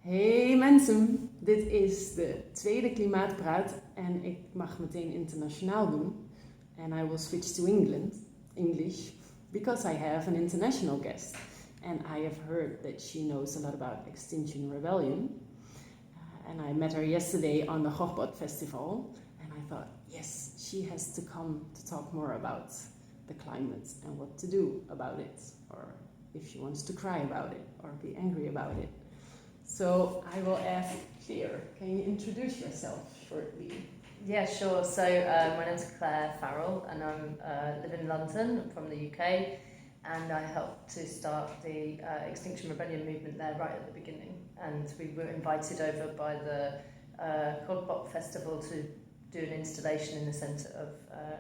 Hey mensen, dit is de tweede KlimaatPraat en ik mag meteen internationaal doen. And I will switch to English, because I have an international guest. And I have heard that she knows a lot about Extinction Rebellion. And I met her yesterday on the Gogbot Festival. And I thought, yes, she has to come to talk more about the climate and what to do about it. Or if she wants to cry about it or be angry about it. So I will ask Clare, can you introduce yourself shortly? Yeah, sure. So my name's Clare Parrell, and I live in London. I'm from the UK, and I helped to start the Extinction Rebellion movement there right at the beginning. And we were invited over by the Gogbot Festival to do an installation in the centre of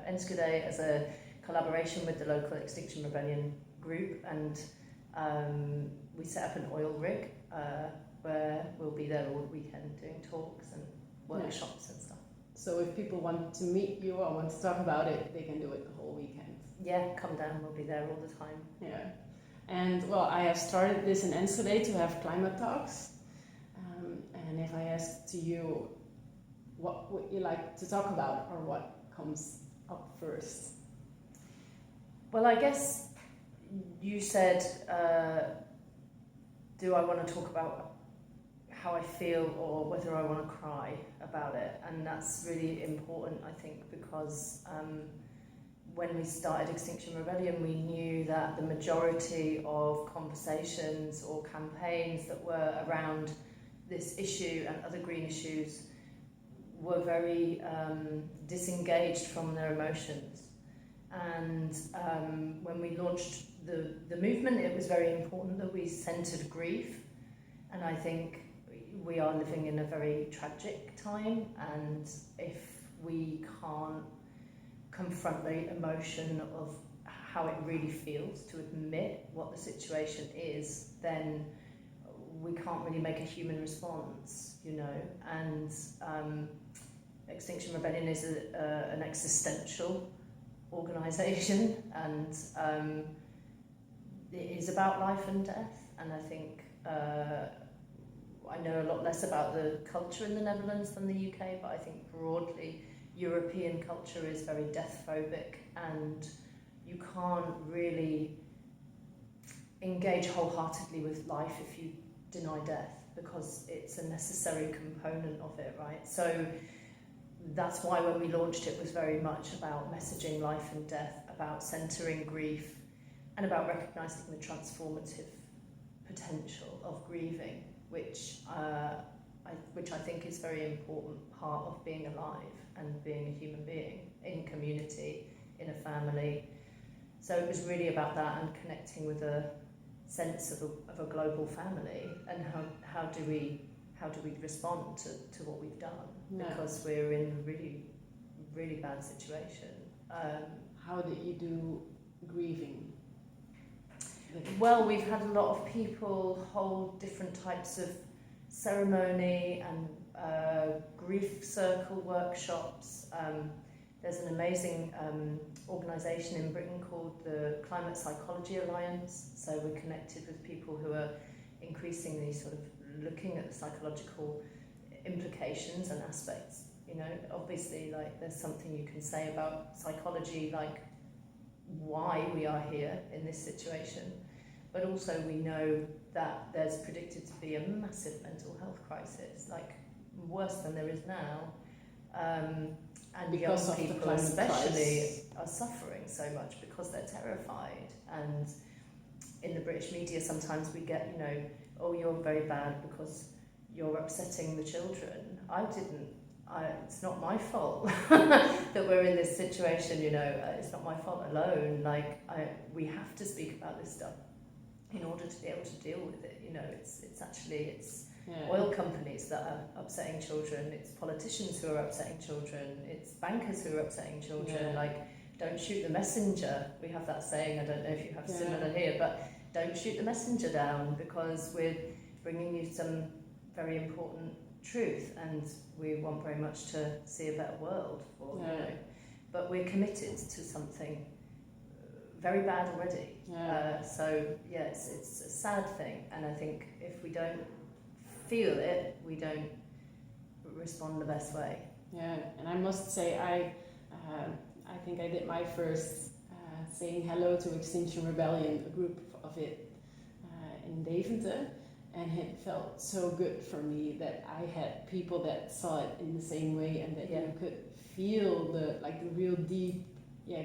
Enschede as a collaboration with the local Extinction Rebellion group, and we set up an oil rig where we'll be there all weekend doing talks and workshops and stuff. So if people want to meet you or want to talk about it, they can do it the whole weekend. Yeah, come down, we'll be there all the time. Yeah. And well, I have started this in Enschede to have climate talks. And if I ask to you, what would you like to talk about or what comes up first? Well, I guess you said, do I want to talk about how I feel or whether I want to cry about it? And that's really important, I think, because when we started Extinction Rebellion, we knew that the majority of conversations or campaigns that were around this issue and other green issues were very disengaged from their emotions. And when we launched the movement, it was very important that we centred grief. And I think we are living in a very tragic time, and if we can't confront the emotion of how it really feels, to admit what the situation is, then we can't really make a human response, you know. And Extinction Rebellion is an existential organisation, and it is about life and death. And I think I know a lot less about the culture in the Netherlands than the UK, but I think broadly European culture is very death-phobic, and you can't really engage wholeheartedly with life if you deny death, because it's a necessary component of it, right? So that's why when we launched it was very much about messaging life and death, about centering grief, and about recognising the transformative potential of grieving, which I think is a very important part of being alive and being a human being in community, in a family. So it was really about that, and connecting with a sense of a global family, and how do we respond to what we've done, because we're in a really, really bad situation. How did you do grieving? Well, we've had a lot of people hold different types of ceremony and grief circle workshops. There's an amazing organisation in Britain called the Climate Psychology Alliance. So we're connected with people who are increasingly sort of looking at the psychological implications and aspects. You know, obviously, like, there's something you can say about psychology, like why we are here in this situation, but also we know that there's predicted to be a massive mental health crisis, like worse than there is now, and because young people especially are suffering so much because they're terrified. And in the British media sometimes we get, you know, oh, you're very bad because you're upsetting the children. It's not my fault that we're in this situation, you know. It's not my fault alone. Like, we have to speak about this stuff in order to be able to deal with it. You know, it's oil companies that are upsetting children. It's politicians who are upsetting children. It's bankers who are upsetting children. Like, don't shoot the messenger. We have that saying. I don't know if you have similar here, but don't shoot the messenger down, because we're bringing you some very important truth, and we want very much to see a better world for, you know, but we're committed to something very bad already. So it's a sad thing, and I think if we don't feel it, we don't respond the best way. Yeah, and I must say, I think I did my first saying hello to Extinction Rebellion, a group of it in Deventer, and it felt so good for me that I had people that saw it in the same way, and that you could feel the real deep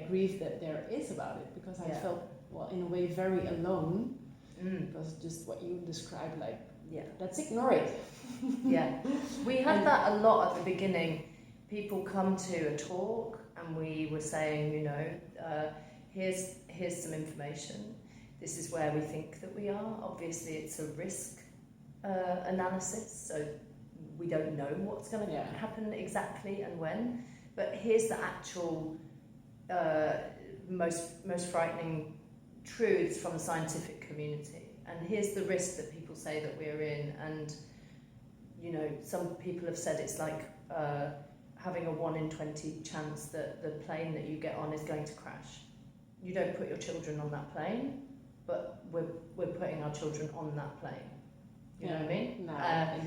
grief that there is about it, because I felt, well, in a way very alone, because just what you described, like, let's ignore it. We had that a lot at the beginning. People come to a talk and we were saying, you know, here's some information. This is where we think that we are. Obviously, it's a risk analysis, so we don't know what's going to happen exactly and when. But here's the actual most frightening truths from the scientific community, and here's the risk that people say that we're in. And you know, some people have said it's like having a 1 in 20 chance that the plane that you get on is going to crash. You don't put your children on that plane, but we're putting our children on that plane. You know what I mean?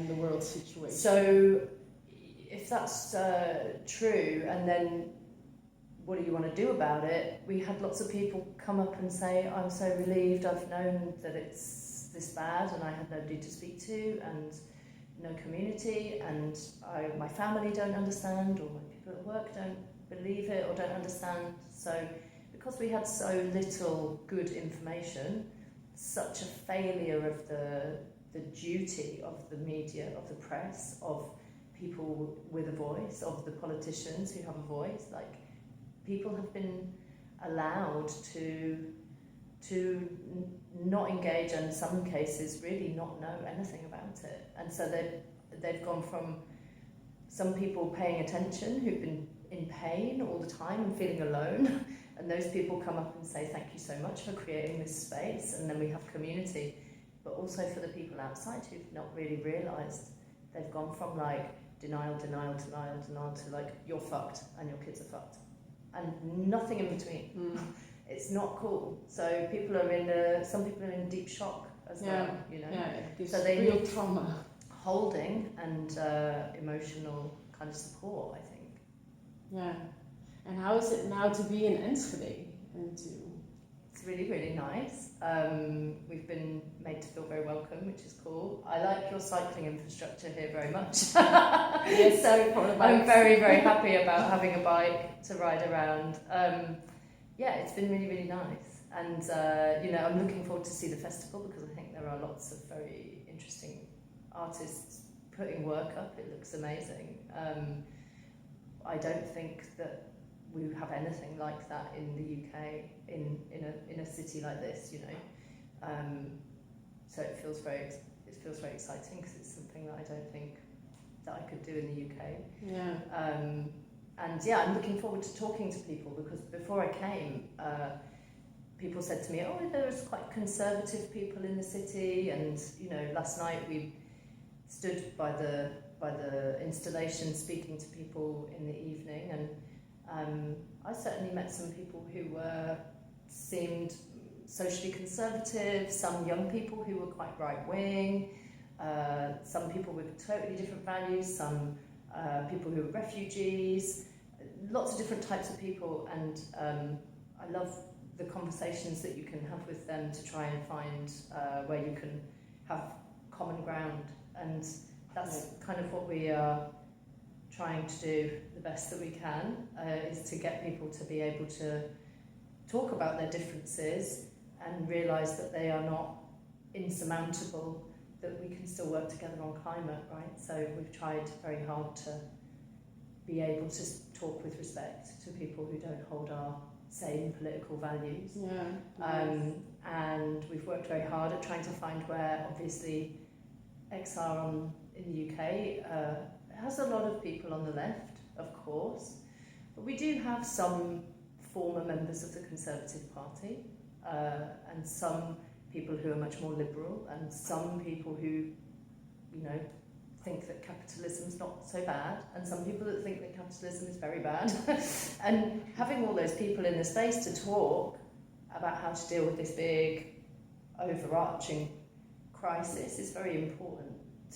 In the world situation. So if that's true, and then what do you want to do about it? We had lots of people come up and say, I'm so relieved, I've known that it's this bad and I had nobody to speak to and no community, and my family don't understand, or my people at work don't believe it or don't understand. So because we had so little good information, such a failure of the duty of the media, of the press, of people with a voice, of the politicians who have a voice, like, people have been allowed to not engage, and in some cases really not know anything about it. And so they've gone from some people paying attention who've been in pain all the time and feeling alone, and those people come up and say thank you so much for creating this space, and then we have community. But also for the people outside who've not really realised, they've gone from like denial to like, you're fucked and your kids are fucked, and nothing in between. It's not cool. So people are some people are in deep shock as well, you know. So they real need trauma, holding and emotional kind of support, I think. Yeah. And how is it now to be in Enschede? It's really, really nice. We've been made to feel very welcome, which is cool. I like your cycling infrastructure here very much. Yes, so I'm very, very happy about having a bike to ride around. It's been really, really nice. And, you know, I'm looking forward to see the festival, because I think there are lots of very interesting artists putting work up. It looks amazing. I don't think that we have anything like that in the UK, in a city like this, you know. So it feels very exciting, because it's something that I don't think that I could do in the UK. I'm looking forward to talking to people, because before I came, people said to me, oh, there's quite conservative people in the city, and you know, last night we stood by the installation speaking to people in the evening, and I certainly met some people who seemed socially conservative, some young people who were quite right-wing, some people with totally different values, some people who are refugees, lots of different types of people, and I love the conversations that you can have with them to try and find where you can have common ground, and that's kind of what we are trying to do the best that we can, is to get people to be able to talk about their differences and realise that they are not insurmountable, that we can still work together on climate, right? So we've tried very hard to be able to talk with respect to people who don't hold our same political values. And we've worked very hard at trying to find where, obviously, XR in the UK has a lot of people on the left, of course, but we do have some former members of the Conservative Party, and some people who are much more liberal, and some people who, you know, think that capitalism's not so bad, and some people that think that capitalism is very bad. And having all those people in the space to talk about how to deal with this big, overarching crisis is very important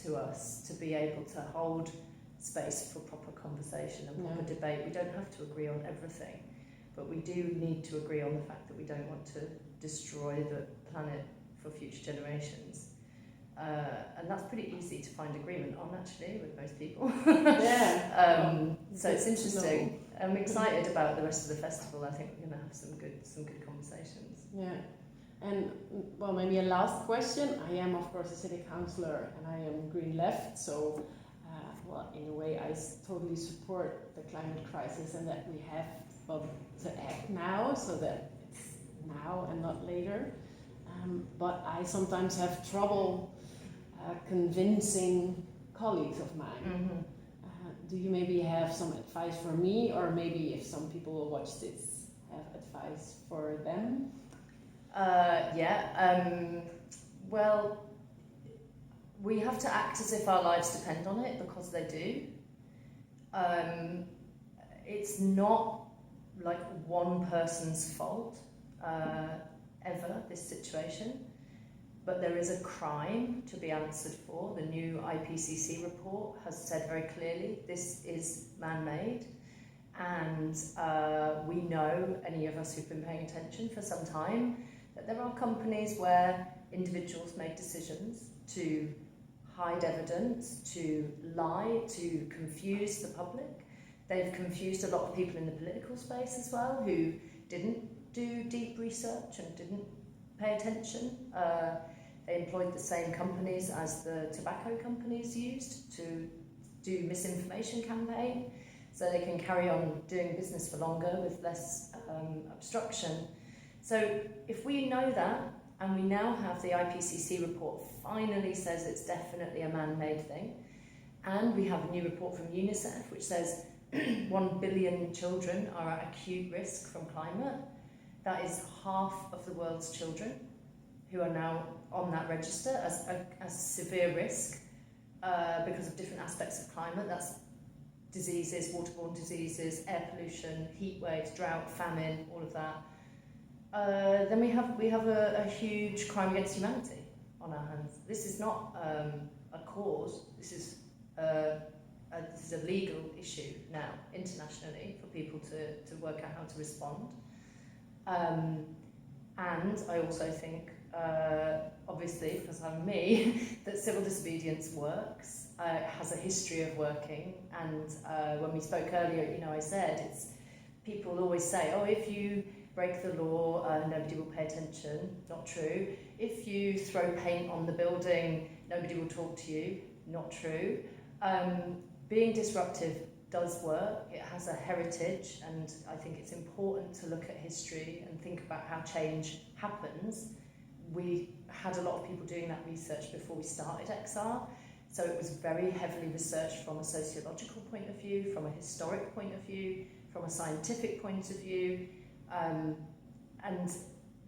to us to be able to hold space for proper conversation and proper debate. We don't have to agree on everything, but we do need to agree on the fact that we don't want to destroy the planet for future generations. And that's pretty easy to find agreement on, actually, with most people. So it's interesting. I'm excited about the rest of the festival. I think we're going to have some good conversations. Yeah. And, well, maybe a last question. I am, of course, a city councillor, and I am Green Left, so, well, in a way, I totally support the climate crisis and that we have to act now, so that it's now and not later. But I sometimes have trouble convincing colleagues of mine. Mm-hmm. Do you maybe have some advice for me, or maybe if some people will watch this, have advice for them? Well, we have to act as if our lives depend on it, because they do. It's not like one person's fault, ever, this situation. But there is a crime to be answered for. The new IPCC report has said very clearly this is man-made, and we know, any of us who've been paying attention for some time, that there are companies where individuals make decisions to hide evidence, to lie, to confuse the public. They've confused a lot of people in the political space as well, who didn't do deep research and didn't pay attention. They employed the same companies as the tobacco companies used to do misinformation campaign, so they can carry on doing business for longer with less obstruction. So if we know that, and we now have the IPCC report finally says it's definitely a man-made thing, and we have a new report from UNICEF which says 1 billion children are at acute risk from climate. That is half of the world's children who are now on that register as severe risk because of different aspects of climate. That's diseases, waterborne diseases, air pollution, heat waves, drought, famine, all of that. Then we have a huge crime against humanity on our hands. This is not a cause. This is a legal issue now internationally for people to work out how to respond. And I also think, obviously, because I'm me, that civil disobedience works. It has a history of working. And when we spoke earlier, I said people always say, oh, if you break the law, nobody will pay attention. Not true. If you throw paint on the building, nobody will talk to you. Not true. Being disruptive does work. It has a heritage, and I think it's important to look at history and think about how change happens. We had a lot of people doing that research before we started XR, so it was very heavily researched from a sociological point of view, from a historic point of view, from a scientific point of view, and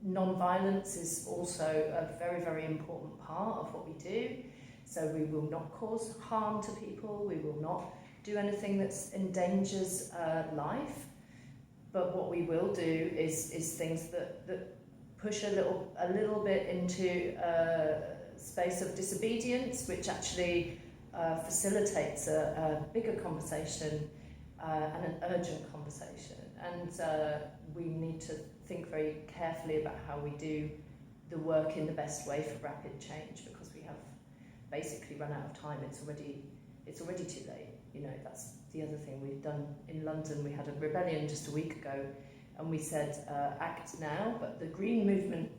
non-violence is also a very, very important part of what we do. So we will not cause harm to people, we will not do anything that endangers life, but what we will do is things that push a little bit into space of disobedience, which actually facilitates a bigger conversation and an urgent conversation. And we need to think very carefully about how we do the work in the best way for rapid change, because we have basically run out of time. It's already too late. That's the other thing we've done in London. We had a rebellion just a week ago, and we said act now, but the Green movement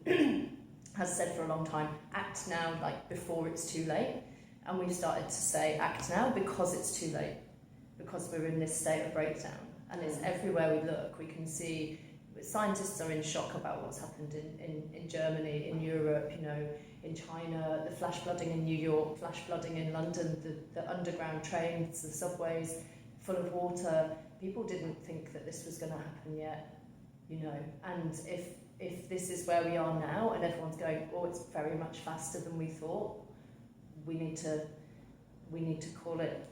has said for a long time, act now, like before it's too late. And we've started to say act now because it's too late, because we're in this state of breakdown. And it's everywhere we look. We can see scientists are in shock about what's happened in Germany, in Europe, in China, the flash flooding in New York, flash flooding in London, the underground trains, the subways full of water. People didn't think that this was going to happen yet, and if this is where we are now and everyone's going, oh, it's very much faster than we thought, we need to call it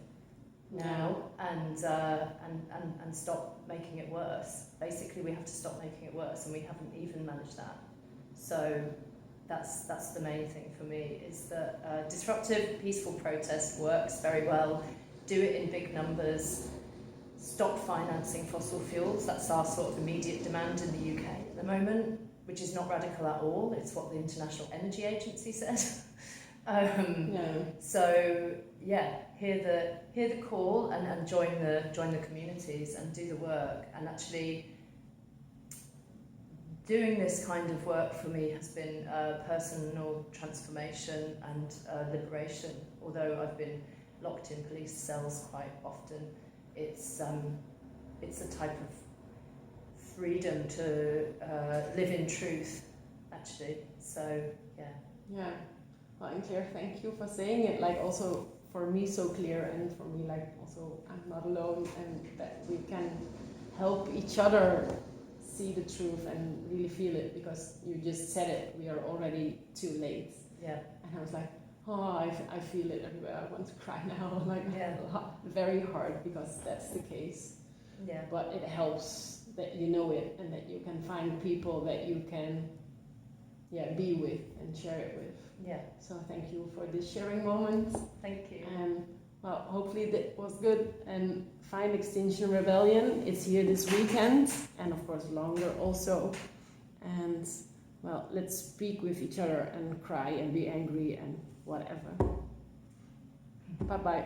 now and stop making it worse. Basically, we have to stop making it worse, and we haven't even managed that. So That's the main thing for me, is that disruptive, peaceful protest works very well. Do it in big numbers. Stop financing fossil fuels. That's our sort of immediate demand in the UK at the moment, which is not radical at all. It's what the International Energy Agency said. So yeah, hear the call and join the communities and do the work. And actually, doing this kind of work for me has been personal transformation and liberation. Although I've been locked in police cells quite often, it's a type of freedom to live in truth, actually. So yeah. Yeah. Well, and Claire, thank you for saying it. Like also for me so clear, and for me like also I'm not alone, and that we can help each other see the truth and really feel it, because you just said it, we are already too late. Yeah. And I was like, oh, I feel it everywhere. I want to cry now. Like Yeah. very hard, because that's the case. Yeah. But it helps that you know it, and that you can find people that you can be with and share it with. Yeah. So thank you for this sharing moment. Thank you. And well, hopefully that was good. And find Extinction Rebellion. It's here this weekend, and of course longer also. And well, let's speak with each other and cry and be angry and whatever. Bye bye.